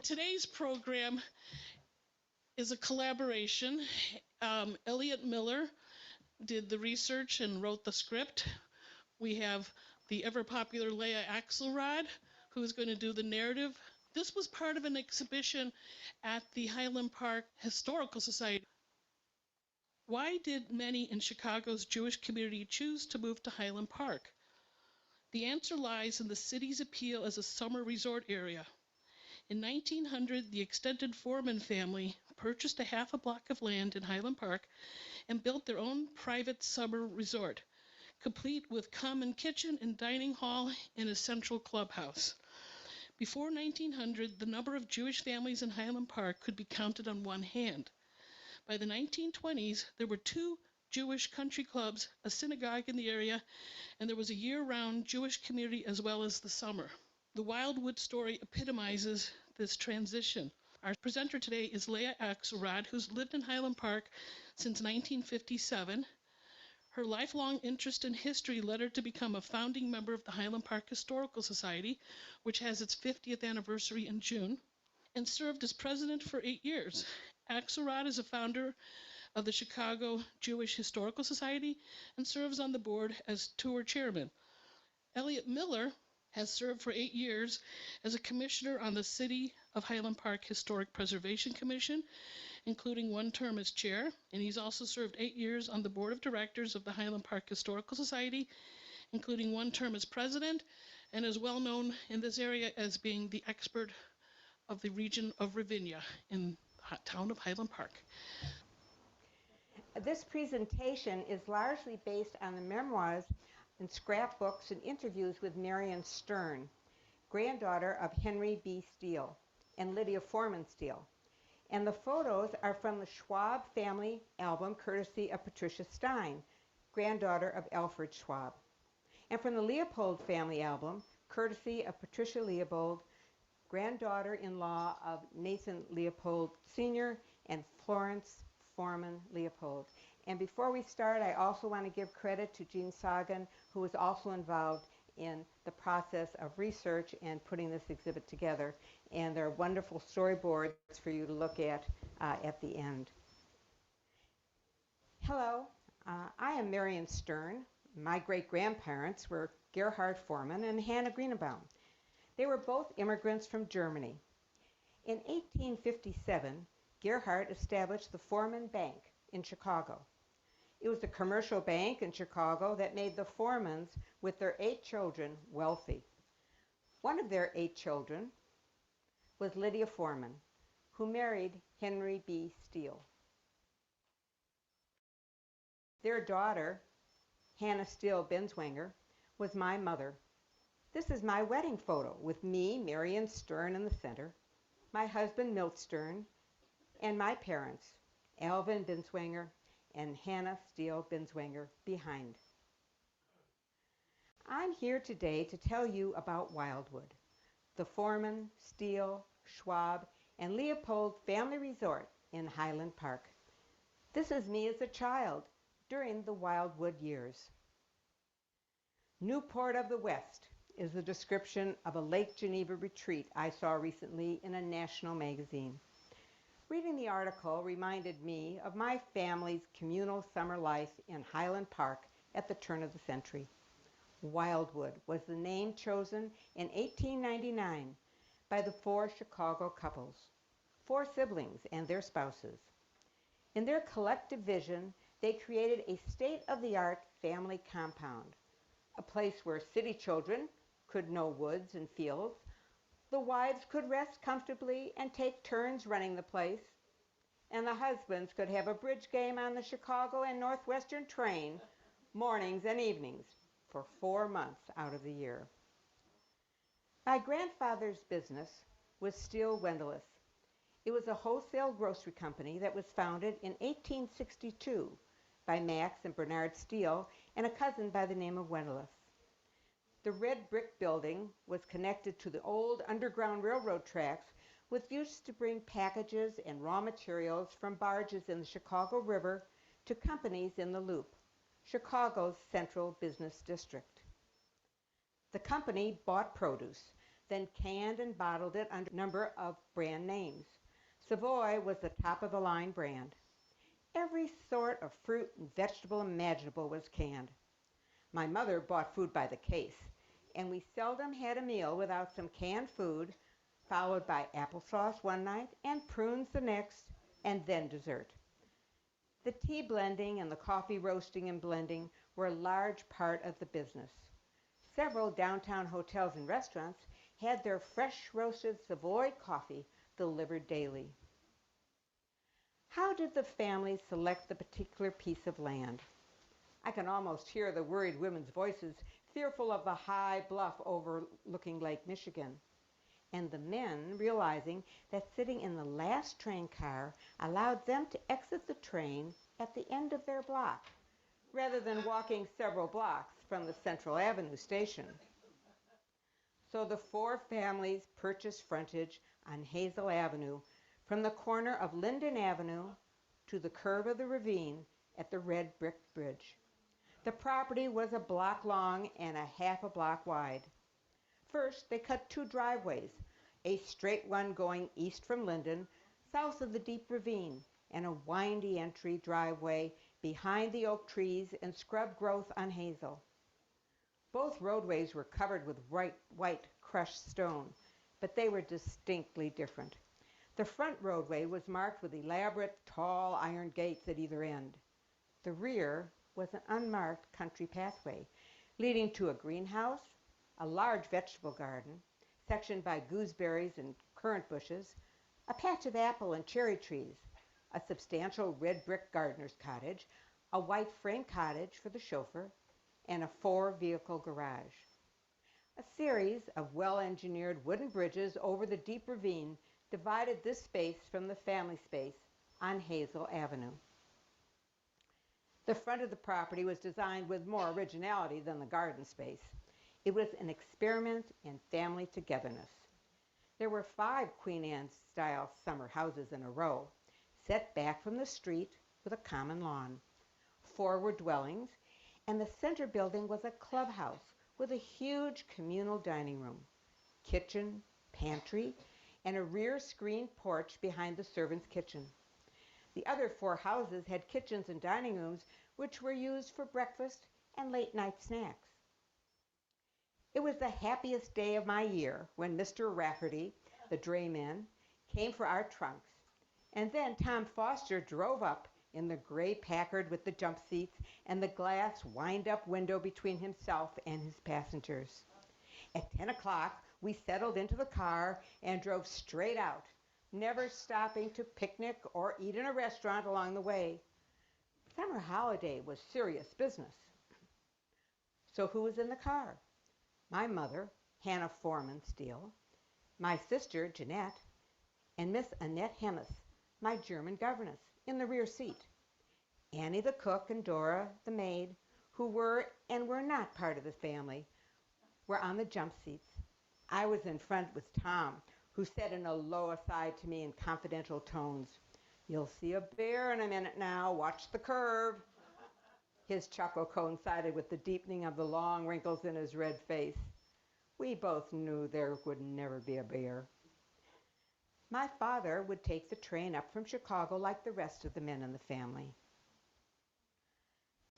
Today's program is a collaboration. Elliott Miller did the research and wrote the script. We have the ever-popular Leah Axelrod, who's going to do the narrative. This was part of an exhibition at the Highland Park Historical Society. Why did many in Chicago's Jewish community choose to move to Highland Park? The answer lies in the city's appeal as a summer resort area. In 1900, the extended Foreman family purchased a half a block of land in Highland Park and built their own private summer resort, complete with common kitchen and dining hall and a central clubhouse. Before 1900, the number of Jewish families in Highland Park could be counted on one hand. By the 1920s, there were 2 Jewish country clubs, a synagogue in the area, and there was a year-round Jewish community as well as the summer. The Wildwood story epitomizes this transition. Our presenter today is Leah Axelrod, who's lived in Highland Park since 1957. Her lifelong interest in history led her to become a founding member of the Highland Park Historical Society, which has its 50th anniversary in June, and served as president for 8 years. Axelrod is a founder of the Chicago Jewish Historical Society and serves on the board as tour chairman. Elliott Miller has served for 8 years as a commissioner on the City of Highland Park Historic Preservation Commission, including 1 term as chair, and he's also served 8 years on the board of directors of the Highland Park Historical Society, including 1 term as president, and is well known in this area as being the expert of the region of Ravinia in the town of Highland Park. This presentation is largely based on the memoirs and scrapbooks and interviews with Marion Stern, granddaughter of Henry B. Steele and Lydia Foreman Steele. And the photos are from the Schwab family album, courtesy of Patricia Stein, granddaughter of Alfred Schwab. And from the Leopold family album, courtesy of Patricia Leopold, granddaughter-in-law of Nathan Leopold Sr. and Florence Foreman Leopold. And before we start, I also want to give credit to Jean Sogin, who was also involved in the process of research and putting this exhibit together. And there are wonderful storyboards for you to look at the end. Hello, I am Marion Stern. My great-grandparents were Gerhard Foreman and Hannah Greenebaum. They were both immigrants from Germany. In 1857, Gerhard established the Foreman Bank in Chicago. It was a commercial bank in Chicago that made the Foremans with their 8 children wealthy. One of their 8 children was Lydia Foreman, who married Henry B. Steele. Their daughter, Hannah Steele Binswanger, was my mother. This is my wedding photo with me, Marion Stern, in the center, my husband, Milt Stern, and my parents, Alvin Binswanger and Hannah Steele Binswanger, behind. I'm here today to tell you about Wildwood, the Foreman, Steele, Schwab, and Leopold family resort in Highland Park. This is me as a child during the Wildwood years. Newport of the West is the description of a Lake Geneva retreat I saw recently in a national magazine. Reading the article reminded me of my family's communal summer life in Highland Park at the turn of the century. Wildwood was the name chosen in 1899 by the 4 Chicago couples, 4 siblings and their spouses. In their collective vision, they created a state-of-the-art family compound, a place where city children could know woods and fields. The wives could rest comfortably and take turns running the place, and the husbands could have a bridge game on the Chicago and Northwestern train mornings and evenings for 4 months out of the year. My grandfather's business was Steele Wendellus. It was a wholesale grocery company that was founded in 1862 by Max and Bernard Steele and a cousin by the name of Wendellus. The red brick building was connected to the old Underground Railroad tracks, which used to bring packages and raw materials from barges in the Chicago River to companies in the Loop, Chicago's central business district. The company bought produce then canned and bottled it under a number of brand names. Savoy was the top-of-the-line brand. Every sort of fruit and vegetable imaginable was canned. My mother bought food by the case, and we seldom had a meal without some canned food, followed by applesauce one night and prunes the next, and then dessert. The tea blending and the coffee roasting and blending were a large part of the business. Several downtown hotels and restaurants had their fresh roasted Savoy coffee delivered daily. How did the family select the particular piece of land? I can almost hear the worried women's voices, fearful of the high bluff overlooking Lake Michigan, and the men realizing that sitting in the last train car allowed them to exit the train at the end of their block, rather than walking several blocks from the Central Avenue station. So the four families purchased frontage on Hazel Avenue from the corner of Linden Avenue to the curve of the ravine at the red brick bridge. The property was a block long and a half a block wide. First, they cut two driveways, a straight one going east from Linden, south of the deep ravine, and a windy entry driveway behind the oak trees and scrub growth on Hazel. Both roadways were covered with white crushed stone, but they were distinctly different. The front roadway was marked with elaborate, tall iron gates at either end. The rear was an unmarked country pathway leading to a greenhouse, a large vegetable garden, sectioned by gooseberries and currant bushes, a patch of apple and cherry trees, a substantial red brick gardener's cottage, a white frame cottage for the chauffeur, and a four-vehicle garage. A series of well-engineered wooden bridges over the deep ravine divided this space from the family space on Hazel Avenue. The front of the property was designed with more originality than the garden space. It was an experiment in family togetherness. There were 5 Queen Anne-style summer houses in a row, set back from the street with a common lawn. 4 were dwellings, and the center building was a clubhouse with a huge communal dining room, kitchen, pantry, and a rear screened porch behind the servants' kitchen. The other 4 houses had kitchens and dining rooms which were used for breakfast and late-night snacks. It was the happiest day of my year when Mr. Rafferty, the drayman, came for our trunks, and then Tom Foster drove up in the gray Packard with the jump seats and the glass wind-up window between himself and his passengers. At 10 o'clock, we settled into the car and drove straight out, never stopping to picnic or eat in a restaurant along the way. Summer holiday was serious business. So who was in the car? My mother, Hannah Foreman Steele, my sister, Jeanette, and Miss Annette Hemmes, my German governess, in the rear seat. Annie the cook and Dora the maid, who were and were not part of the family, were on the jump seats. I was in front with Tom, who said in a low aside to me in confidential tones, "You'll see a bear in a minute now. Watch the curve." His chuckle coincided with the deepening of the long wrinkles in his red face. We both knew there would never be a bear. My father would take the train up from Chicago like the rest of the men in the family.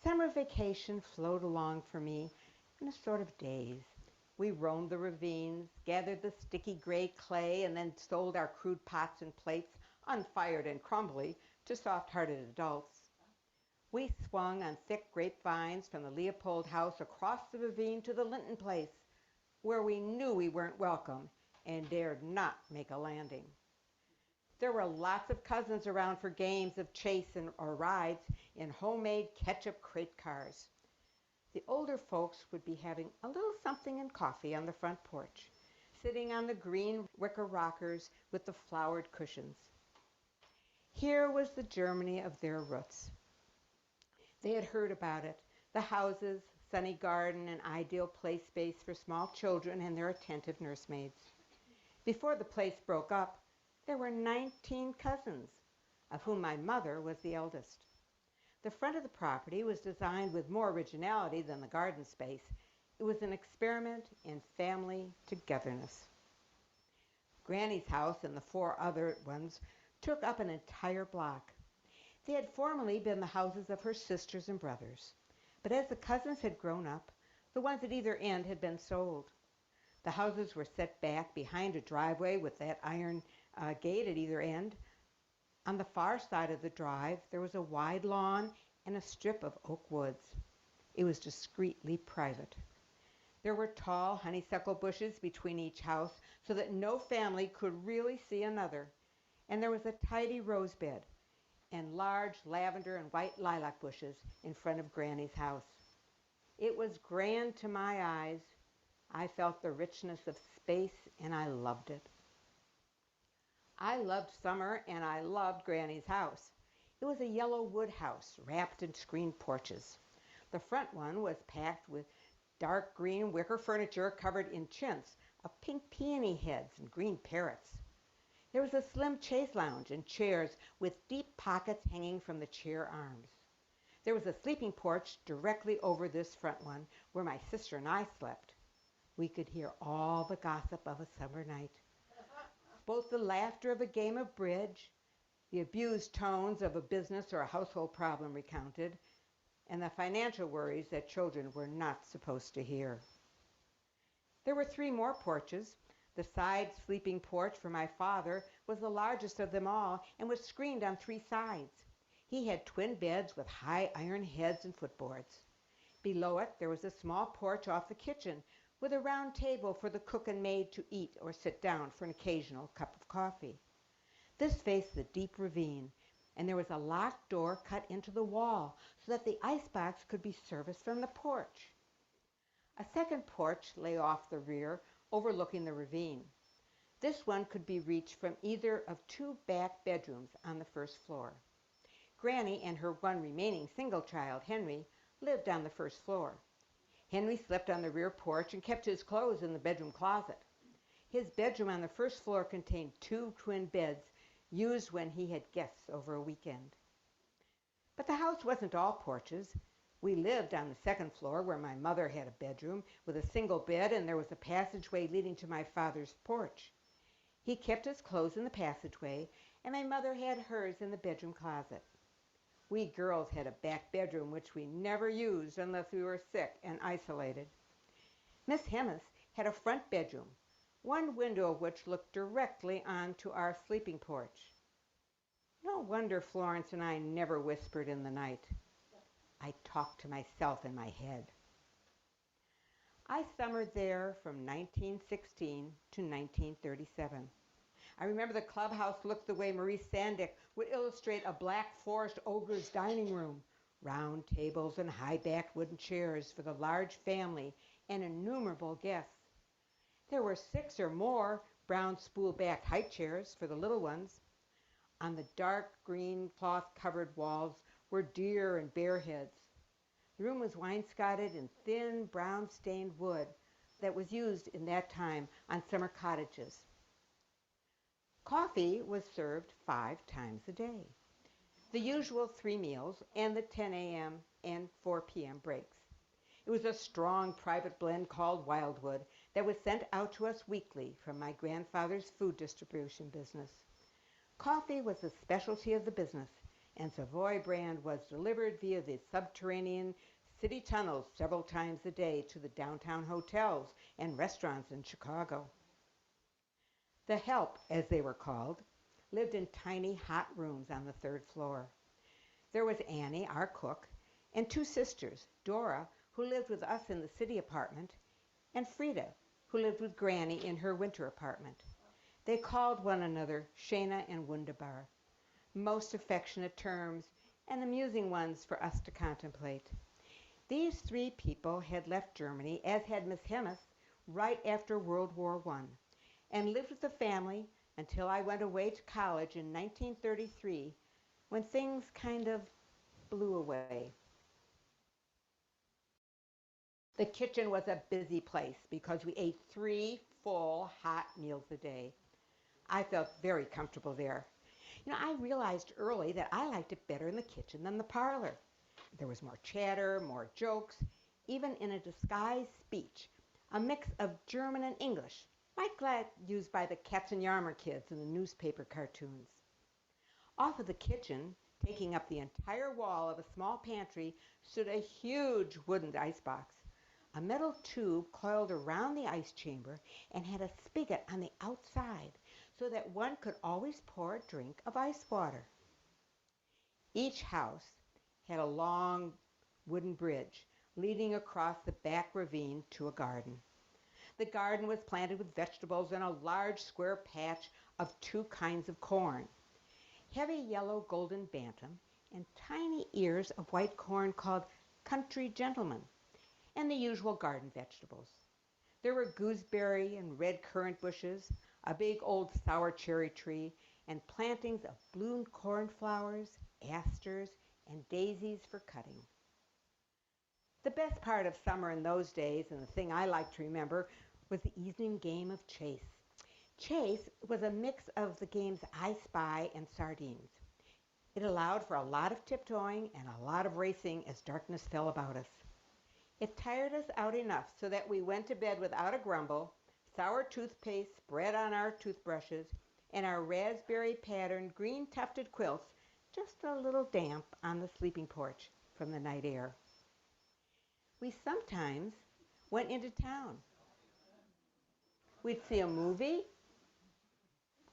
Summer vacation flowed along for me in a sort of daze. We roamed the ravines, gathered the sticky gray clay, and then sold our crude pots and plates, unfired and crumbly, to soft-hearted adults. We swung on thick grapevines from the Leopold house across the ravine to the Linton place, where we knew we weren't welcome and dared not make a landing. There were lots of cousins around for games of chase or rides in homemade ketchup crate cars. The older folks would be having a little something and coffee on the front porch, sitting on the green wicker rockers with the flowered cushions. Here was the Germany of their roots. They had heard about it, the houses, sunny garden, and ideal play space for small children and their attentive nursemaids. Before the place broke up, there were 19 cousins, of whom my mother was the eldest. The front of the property was designed with more originality than the garden space. It was an experiment in family togetherness. Granny's house and the 4 other ones took up an entire block. They had formerly been the houses of her sisters and brothers, but as the cousins had grown up, the ones at either end had been sold. The houses were set back behind a driveway with that iron gate at either end. On the far side of the drive, there was a wide lawn and a strip of oak woods. It was discreetly private. There were tall honeysuckle bushes between each house so that no family could really see another, and there was a tidy rose bed and large lavender and white lilac bushes in front of Granny's house. It was grand to my eyes. I felt the richness of space, and I loved it. I loved summer, and I loved Granny's house. It was a yellow wood house wrapped in screened porches. The front one was packed with dark green wicker furniture covered in chintz of pink peony heads and green parrots. There was a slim chaise lounge and chairs with deep pockets hanging from the chair arms. There was a sleeping porch directly over this front one where my sister and I slept. We could hear all the gossip of a summer night. Both the laughter of a game of bridge, the abused tones of a business or a household problem recounted, and the financial worries that children were not supposed to hear. There were 3 more porches. The side sleeping porch for my father was the largest of them all and was screened on 3 sides. He had twin beds with high iron heads and footboards. Below it, there was a small porch off the kitchen with a round table for the cook and maid to eat or sit down for an occasional cup of coffee. This faced the deep ravine, and there was a locked door cut into the wall so that the icebox could be serviced from the porch. A second porch lay off the rear, overlooking the ravine. This one could be reached from either of 2 back bedrooms on the first floor. Granny and her one remaining single child, Henry, lived on the first floor. Henry slept on the rear porch and kept his clothes in the bedroom closet. His bedroom on the first floor contained 2 twin beds used when he had guests over a weekend. But the house wasn't all porches. We lived on the second floor where my mother had a bedroom with a single bed, and there was a passageway leading to my father's porch. He kept his clothes in the passageway, and my mother had hers in the bedroom closet. We girls had a back bedroom which we never used unless we were sick and isolated. Miss Hemmis had a front bedroom, one window of which looked directly onto our sleeping porch. No wonder Florence and I never whispered in the night. I talked to myself in my head. I summered there from 1916 to 1937. I remember the clubhouse looked the way Maurice Sandick would illustrate a Black Forest ogre's dining room, round tables and high-backed wooden chairs for the large family and innumerable guests. There were 6 or more brown spool-backed high chairs for the little ones. On the dark green cloth-covered walls were deer and bear heads. The room was wainscoted in thin brown-stained wood that was used in that time on summer cottages. Coffee was served 5 times a day, the usual 3 meals and the 10 a.m. and 4 p.m. breaks. It was a strong private blend called Wildwood that was sent out to us weekly from my grandfather's food distribution business. Coffee was the specialty of the business, and Savoy brand was delivered via the subterranean city tunnels several times a day to the downtown hotels and restaurants in Chicago. The help, as they were called, lived in tiny hot rooms on the 3rd floor. There was Annie, our cook, and 2 sisters, Dora, who lived with us in the city apartment, and Frida, who lived with Granny in her winter apartment. They called one another Shana and Wunderbar, most affectionate terms and amusing ones for us to contemplate. These 3 people had left Germany, as had Miss Hemmis, right after World War I, and lived with the family until I went away to college in 1933, when things kind of blew away. The kitchen was a busy place because we ate 3 full hot meals a day. I felt very comfortable there. I realized early that I liked it better in the kitchen than the parlor. There was more chatter, more jokes, even in a disguised speech, a mix of German and English, like that used by the Katzenjammer kids in the newspaper cartoons. Off of the kitchen, taking up the entire wall of a small pantry, stood a huge wooden icebox. A metal tube coiled around the ice chamber and had a spigot on the outside so that one could always pour a drink of ice water. Each house had a long wooden bridge leading across the back ravine to a garden. The garden was planted with vegetables and a large square patch of two kinds of corn, heavy yellow golden bantam and tiny ears of white corn called country gentlemen, and the usual garden vegetables. There were gooseberry and red currant bushes, a big old sour cherry tree, and plantings of bloomed cornflowers, asters, and daisies for cutting. The best part of summer in those days, and the thing I like to remember, was the evening game of chase. Chase was a mix of the games I Spy and Sardines. It allowed for a lot of tiptoeing and a lot of racing as darkness fell about us. It tired us out enough so that we went to bed without a grumble, sour toothpaste spread on our toothbrushes, and our raspberry-patterned green-tufted quilts just a little damp on the sleeping porch from the night air. We sometimes went into town. We'd see a movie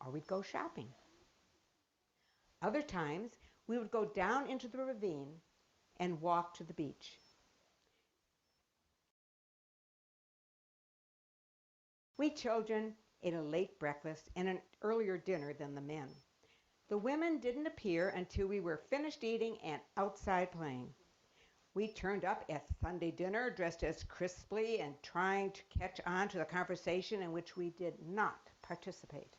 or we'd go shopping. Other times, we would go down into the ravine and walk to the beach. We children ate a late breakfast and an earlier dinner than the men. The women didn't appear until we were finished eating and outside playing. We turned up at Sunday dinner dressed as crisply and trying to catch on to the conversation in which we did not participate.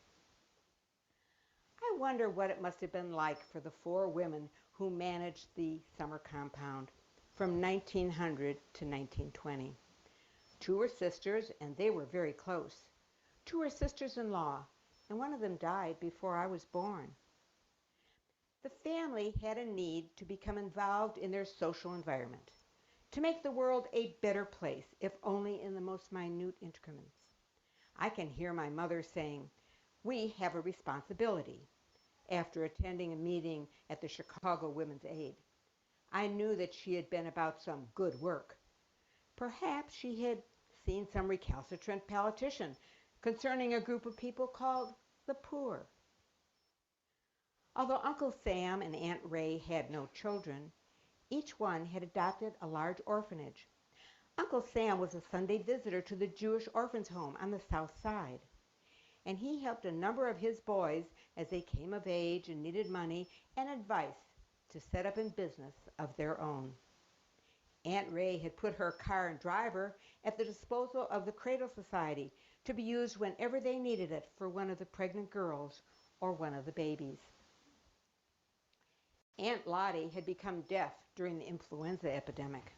I wonder what it must have been like for the four women who managed the summer compound from 1900 to 1920. Two were sisters, and they were very close. Two were sisters-in-law, and one of them died before I was born. The family had a need to become involved in their social environment, to make the world a better place, if only in the most minute increments. I can hear my mother saying, "We have a responsibility," after attending a meeting at the Chicago Women's Aid. I knew that she had been about some good work. Perhaps she had seen some recalcitrant politician concerning a group of people called the poor. Although Uncle Sam and Aunt Ray had no children, each one had adopted a large orphanage. Uncle Sam was a Sunday visitor to the Jewish Orphans' Home on the South Side, and he helped a number of his boys as they came of age and needed money and advice to set up in business of their own. Aunt Ray had put her car and driver at the disposal of the Cradle Society to be used whenever they needed it for one of the pregnant girls or one of the babies. Aunt Lottie had become deaf during the influenza epidemic.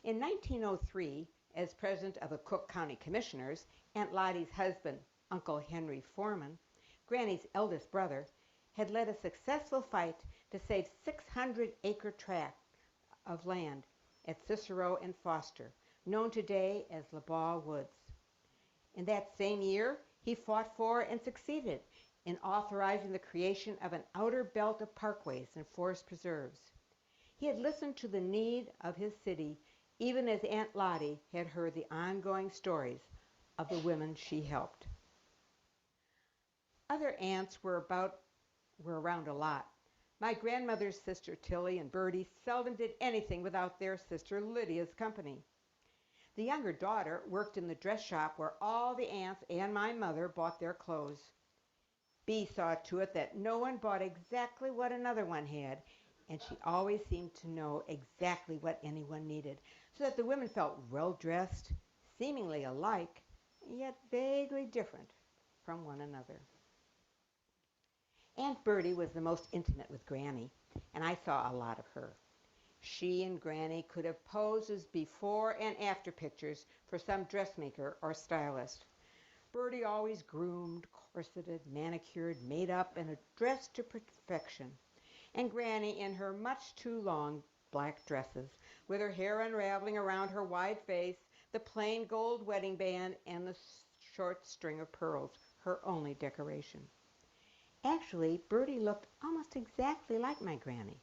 In 1903, as president of the Cook County Commissioners, Aunt Lottie's husband, Uncle Henry Foreman, Granny's eldest brother, had led a successful fight to save 600-acre tract of land at Cicero and Foster, known today as LaBaugh Woods. In that same year, he fought for and succeeded in authorizing the creation of an outer belt of parkways and forest preserves. He had listened to the need of his city, even as Aunt Lottie had heard the ongoing stories of the women she helped. Other aunts were around a lot. My grandmother's sister Tilly and Bertie seldom did anything without their sister Lydia's company. The younger daughter worked in the dress shop where all the aunts and my mother bought their clothes. Bee saw to it that no one bought exactly what another one had, and she always seemed to know exactly what anyone needed, so that the women felt well-dressed, seemingly alike, yet vaguely different from one another. Aunt Bertie was the most intimate with Granny, and I saw a lot of her. She and Granny could have posed as before and after pictures for some dressmaker or stylist. Bertie always groomed, corseted, manicured, made up, and dressed to perfection. And Granny in her much too long black dresses, with her hair unraveling around her wide face, the plain gold wedding band, and the short string of pearls, her only decoration. Actually, Bertie looked almost exactly like my granny.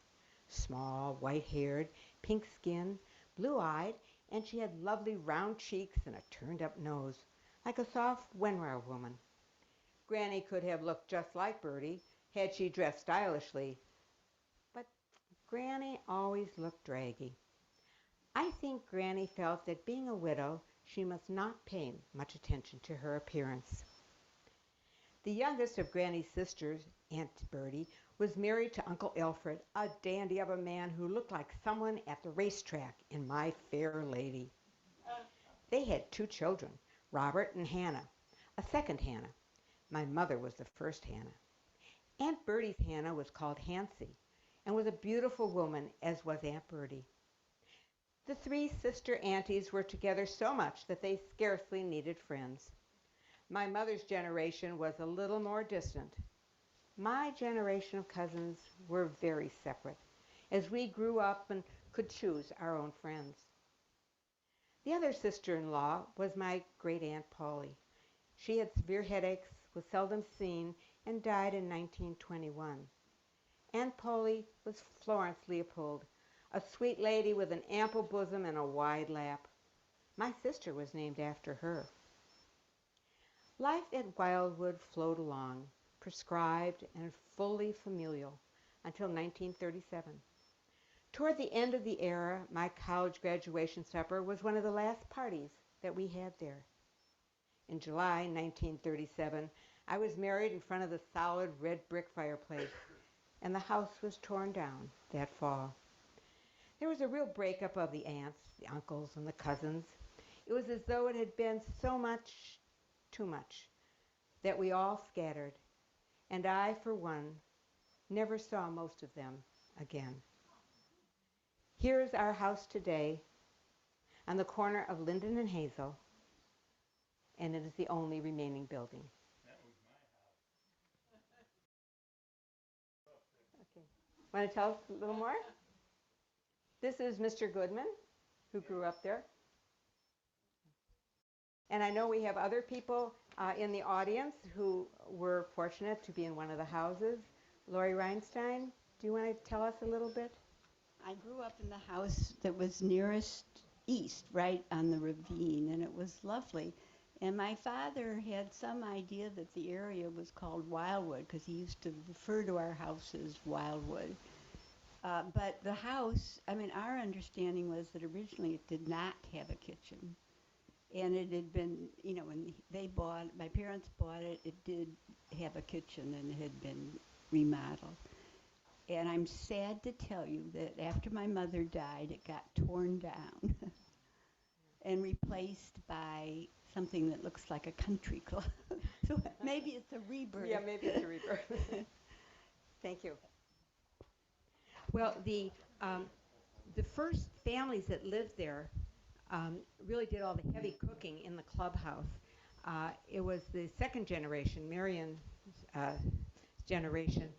Small, white-haired, pink skin, blue-eyed, and she had lovely round cheeks and a turned-up nose, like a soft Wenrow woman. Granny could have looked just like Bertie had she dressed stylishly, but Granny always looked draggy. I think Granny felt that being a widow, she must not pay much attention to her appearance. The youngest of Granny's sisters, Aunt Bertie, was married to Uncle Alfred, a dandy of a man who looked like someone at the racetrack in My Fair Lady. They had 2 children, Robert and Hannah, a second Hannah. My mother was the first Hannah. Aunt Bertie's Hannah was called Hansie and was a beautiful woman, as was Aunt Bertie. The 3 sister aunties were together so much that they scarcely needed friends. My mother's generation was a little more distant. My generation of cousins were very separate, as we grew up and could choose our own friends. The other sister-in-law was my great-aunt Polly. She had severe headaches, was seldom seen, and died in 1921. Aunt Polly was Florence Leopold, a sweet lady with an ample bosom and a wide lap. My sister was named after her. Life at Wildwood flowed along, prescribed and fully familial, until 1937. Toward the end of the era, my college graduation supper was one of the last parties that we had there. In July 1937, I was married in front of the solid red brick fireplace, and the house was torn down that fall. There was a real breakup of the aunts, the uncles, and the cousins. It was as though it had been so much, too much, that we all scattered, and I, for one, never saw most of them again. Here is our house today on the corner of Linden and Hazel, and it is the only remaining building. That was my house. Okay. Want to tell us a little more? This is Mr. Goodman, who grew up there. And I know we have other people in the audience who were fortunate to be in one of the houses. Lori Reinstein, do you want to tell us a little bit? I grew up in the house that was nearest east, right on the ravine, and it was lovely. And my father had some idea that the area was called Wildwood because he used to refer to our house as Wildwood. But the house, our understanding was that originally it did not have a kitchen. And it had been, when my parents bought it, it did have a kitchen and it had been remodeled. And I'm sad to tell you that after my mother died, it got torn down and replaced by something that looks like a country club. So maybe it's a rebirth. Yeah, maybe it's a rebirth. Thank you. Well, the first families that lived there really did all the heavy cooking in the clubhouse. It was the second generation, Marion generation,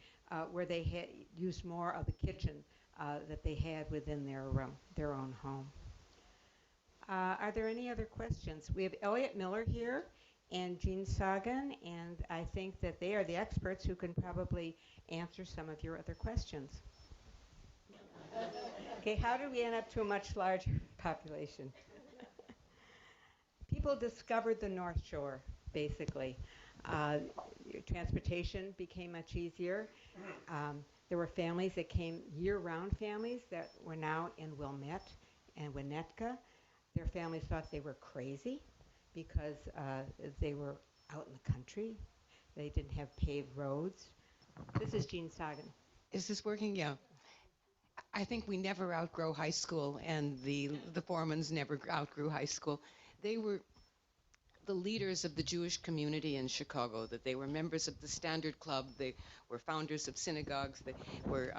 where they had used more of the kitchen that they had within their own home. Are there any other questions? We have Elliott Miller here and Jean Sogin, and I think that they are the experts who can probably answer some of your other questions. Okay, how did we end up to a much larger population? People discovered the North Shore, basically. Transportation became much easier. There were families that came, year-round families that were now in Wilmette and Winnetka. Their families thought they were crazy because they were out in the country. They didn't have paved roads. This is Jean Sogin. Is this working? Yeah. I think we never outgrow high school, and the Foremans never outgrew high school. They were the leaders of the Jewish community in Chicago, that they were members of the Standard Club, they were founders of synagogues, they were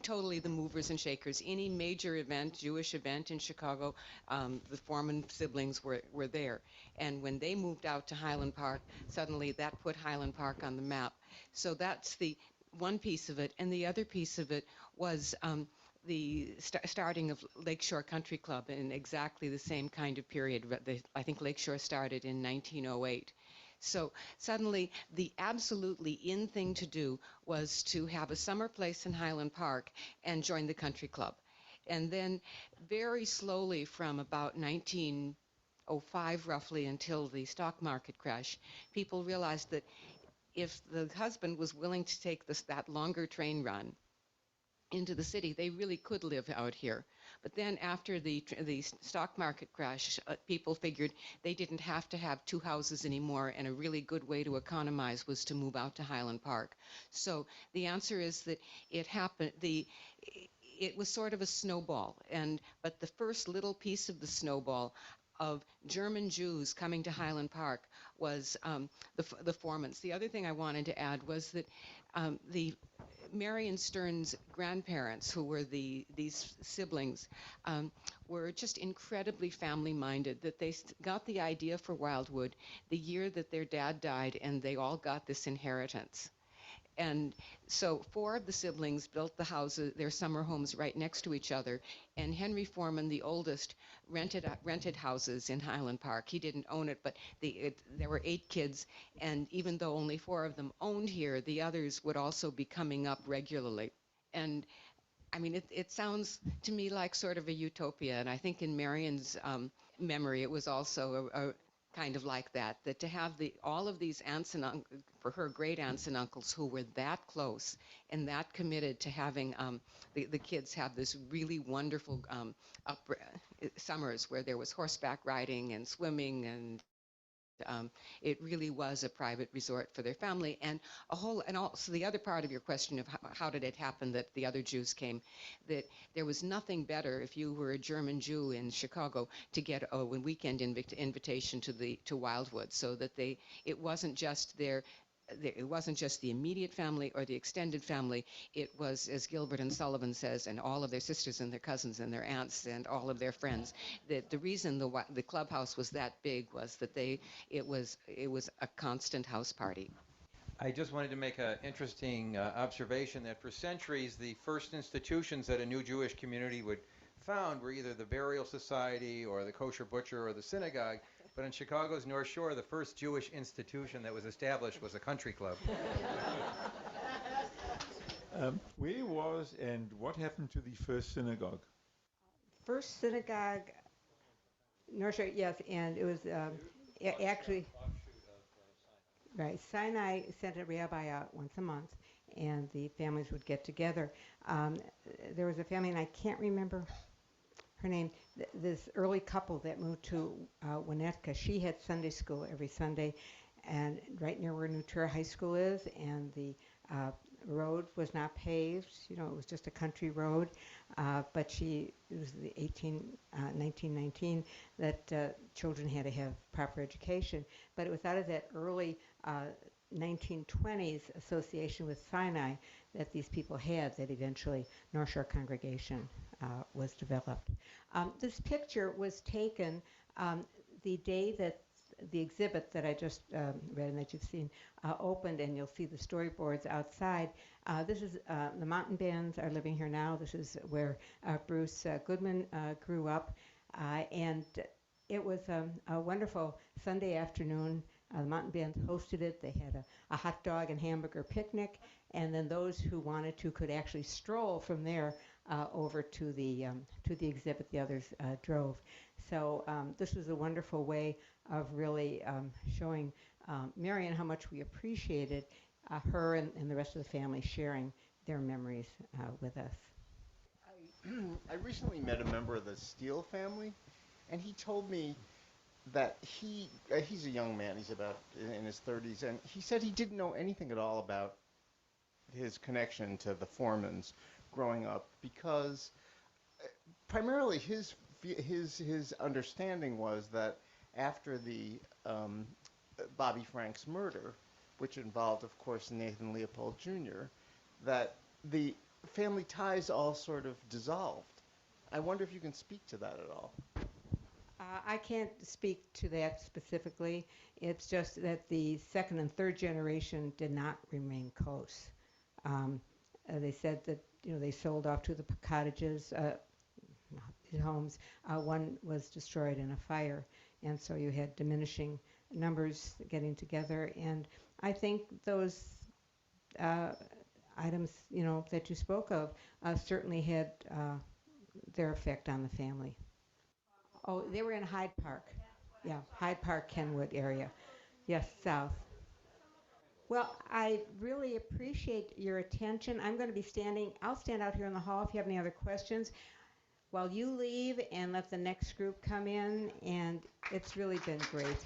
totally the movers and shakers. Any major event, Jewish event in Chicago, the Foreman siblings were there. And when they moved out to Highland Park, suddenly that put Highland Park on the map. So that's the one piece of it. And the other piece of it was the starting of Lakeshore Country Club in exactly the same kind of period. I think Lakeshore started in 1908. So suddenly, the absolutely in thing to do was to have a summer place in Highland Park and join the country club. And then very slowly from about 1905 roughly until the stock market crash, people realized that if the husband was willing to take that longer train run into the city, they really could live out here. But then after the stock market crash, people figured they didn't have to have two houses anymore, and a really good way to economize was to move out to Highland Park. So the answer is that it happened. It was sort of a snowball, but the first little piece of the snowball of German Jews coming to Highland Park was the Formans. The other thing I wanted to add was that the Marion Stern's grandparents, who were these siblings, were just incredibly family-minded, that they got the idea for Wildwood the year that their dad died, and they all got this inheritance. And so 4 of the siblings built the houses, their summer homes right next to each other. And Henry Foreman, the oldest, rented houses in Highland Park. He didn't own it, but there were 8 kids. And even though only 4 of them owned here, the others would also be coming up regularly. And I mean, it sounds to me like sort of a utopia. And I think in Marion's memory, it was also a kind of like that to have all of these aunts and for her great aunts and uncles who were that close and that committed to having the kids have this really wonderful summers where there was horseback riding and swimming, and it really was a private resort for their family. And also the other part of your question of how did it happen that the other Jews came, that there was nothing better if you were a German Jew in Chicago to get a weekend invitation to Wildwood, so that it wasn't just the immediate family or the extended family. It was, as Gilbert and Sullivan says, and all of their sisters and their cousins and their aunts and all of their friends. That the reason the clubhouse was that big was that it was a constant house party. I just wanted to make an interesting observation that for centuries the first institutions that a new Jewish community would found were either the burial society or the kosher butcher or the synagogue. But in Chicago's North Shore, the first Jewish institution that was established was a country club. Where was and what happened to the first synagogue? First synagogue, North Shore, yes, and it was actually, right, Sinai sent a rabbi out once a month, and the families would get together. There was a family, and I can't remember her name, this early couple that moved to Winnetka. She had Sunday school every Sunday, and right near where Nutra High School is, and the road was not paved. You know, it was just a country road. But it was the 1919 that children had to have proper education. But it was out of that early 1920s association with Sinai that these people had that eventually North Shore Congregation was developed. This picture was taken the day that the exhibit that I just read and that you've seen opened, and you'll see the storyboards outside. This is the mountain bands are living here now. This is where Bruce Goodman grew up, and it was a wonderful Sunday afternoon. The mountain bands hosted it. They had a hot dog and hamburger picnic, and then those who wanted to could actually stroll from there over to the exhibit. The others drove. So this was a wonderful way of really showing Marion how much we appreciated her and the rest of the family sharing their memories with us. I recently met a member of the Steele family, and he told me that he's a young man. He's about in his 30s, and he said he didn't know anything at all about his connection to the Formans growing up, because primarily his understanding was that after the Bobby Franks murder, which involved, of course, Nathan Leopold Jr., that the family ties all sort of dissolved. I wonder if you can speak to that at all. I can't speak to that specifically. It's just that the second and third generation did not remain close. They said that they sold off to the cottages, homes. One was destroyed in a fire, and so you had diminishing numbers getting together. And I think those items, that you spoke of, certainly had their effect on the family. Oh, they were in Hyde Park. Yeah, Hyde Park, Kenwood area. Yes, south. Well, I really appreciate your attention. I'm going to be I'll stand out here in the hall if you have any other questions while you leave and let the next group come in, and it's really been great.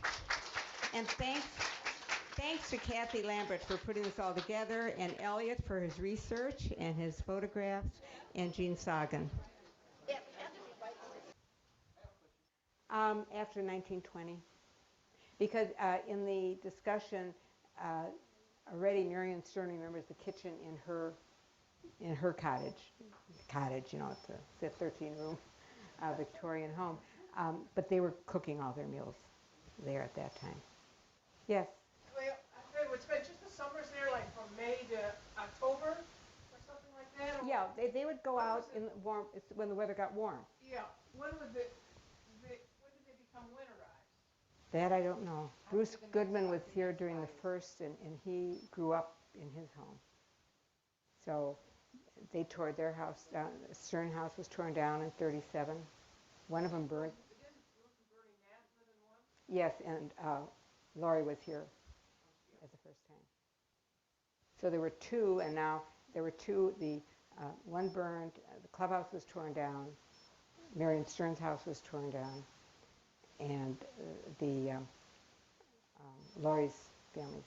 And thanks to Kathy Lambert for putting this all together, and Elliott for his research and his photographs, and Jean Sogin. After 1920. Because in the discussion, already Marion Stern remembers the kitchen in her cottage, it's a 13-room Victorian home. But they were cooking all their meals there at that time. Yes? Well, they would spend just the summers there, like from May to October or something like that? Or Yeah, they would go out in the warm, when the weather got warm. yeah. When did they become winterized? That I don't know. Bruce Goodman was here during the first, and he grew up in his home. So they tore their house down. The Stern house was torn down in 1937. One of them burned. Yes, and Laurie was here at the first time. So there were two, and now there were two. The one burned. The clubhouse was torn down. Marion Stern's house was torn down, and Laurie's family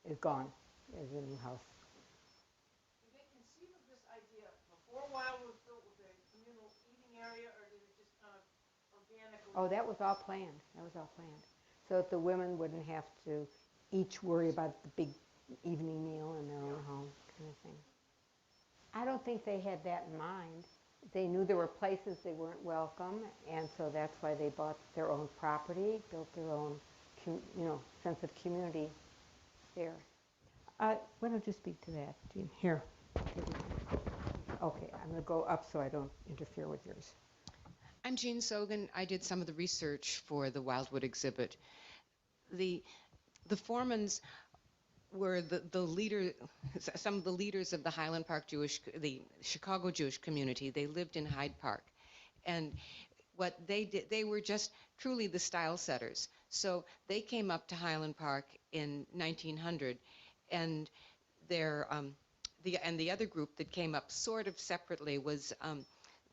is gone. Is a new house. Did they conceive of this idea before Wildwood was built with a communal eating area, or did it just kind of organically? Oh, that was all planned. So that the women wouldn't have to each worry about the big evening meal in their own home, kind of thing. I don't think they had that in mind. They knew there were places they weren't welcome, and so that's why they bought their own property, built their own, sense of community there. Why don't you speak to that, Jean? Here. Okay, I'm going to go up so I don't interfere with yours. I'm Jean Sogin. I did some of the research for the Wildwood exhibit. The Foremans were the leader, some of the leaders of the Highland Park the Chicago Jewish community. They lived in Hyde Park, and what they did, they were just truly the style setters. So they came up to Highland Park in 1900, and the other group that came up sort of separately was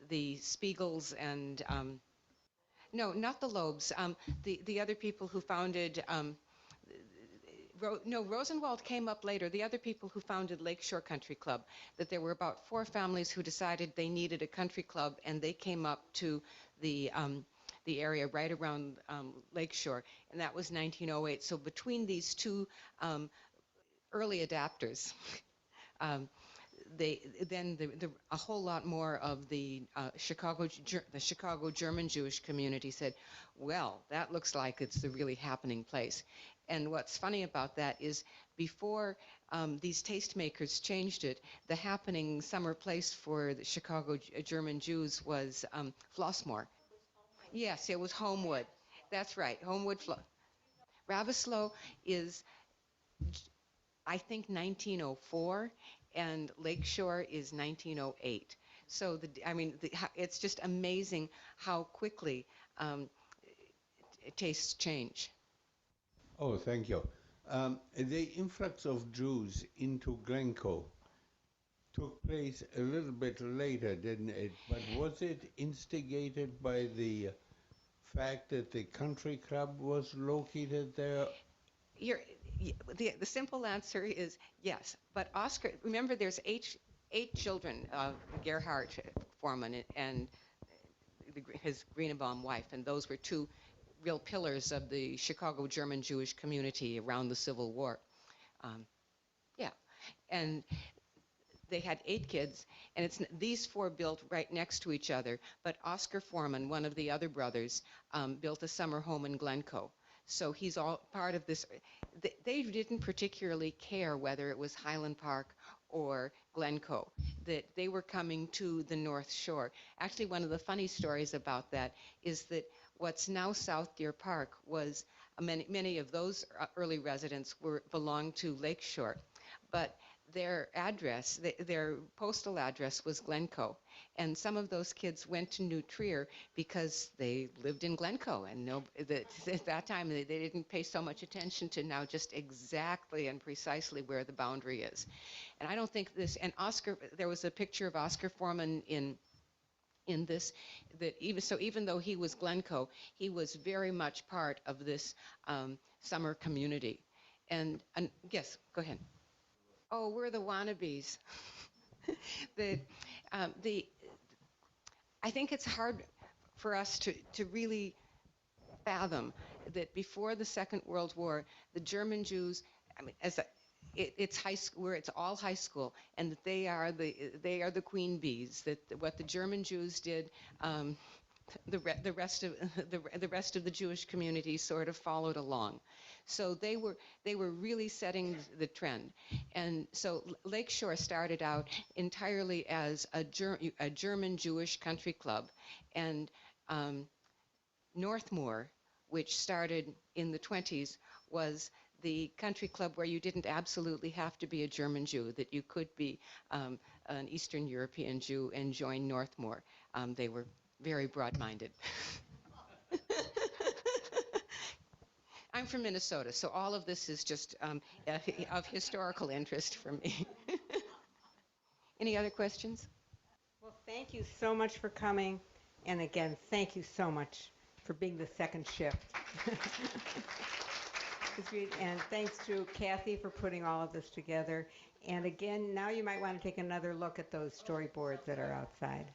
the Spiegels and no, not the Lobes. The other people who founded. Rosenwald came up later. The other people who founded Lakeshore Country Club, that there were about 4 families who decided they needed a country club, and they came up to the area right around Lakeshore, and that was 1908. So between these two early adapters, a whole lot more of the Chicago German Jewish community said, well, that looks like it's the really happening place. And what's funny about that is before these tastemakers changed it, the happening summer place for the Chicago German Jews was Flossmoor. Yes, it was Homewood. That's right, Homewood. Ravislow is, I think, 1904, and Lakeshore is 1908. So, it's just amazing how quickly tastes change. Oh, thank you. The influx of Jews into Glencoe took place a little bit later, didn't it? But was it instigated by the fact that the country club was located there? The simple answer is yes. But Oscar, remember, there's eight children of Gerhard Foreman and his Greenebaum wife, and those were 2 real pillars of the Chicago German Jewish community around the Civil War. And they had 8 kids, and it's these 4 built right next to each other. But Oscar Foreman, one of the other brothers, built a summer home in Glencoe. So he's all part of this. They didn't particularly care whether it was Highland Park or Glencoe, that they were coming to the North Shore. Actually, one of the funny stories about that is that what's now South Deer Park was many of those early residents belonged to Lakeshore, but their address, their postal address was Glencoe, and some of those kids went to New Trier because they lived in Glencoe, and at that time they didn't pay so much attention to now just exactly and precisely where the boundary is. And I don't think this, and Oscar, there was a picture of Oscar Foreman in this, that even though he was Glencoe, he was very much part of this summer community. And yes, go ahead. Oh, we're the wannabes. I think it's hard for us to really fathom that before the Second World War, the German Jews, I mean, it's high school, where it's all high school, and that they are the queen bees. That what the German Jews did, the rest of the Jewish community sort of followed along. So they were really setting the trend. And so Lakeshore started out entirely as a German Jewish country club, and Northmoor, which started in the 20s, was the country club where you didn't absolutely have to be a German Jew, that you could be an Eastern European Jew and join Northmoor. They were very broad-minded. I'm from Minnesota, so all of this is just of historical interest for me. Any other questions? Well, thank you so much for coming. And again, thank you so much for being the second shift. And thanks to Kathy for putting all of this together. And again, now you might want to take another look at those storyboards that are outside.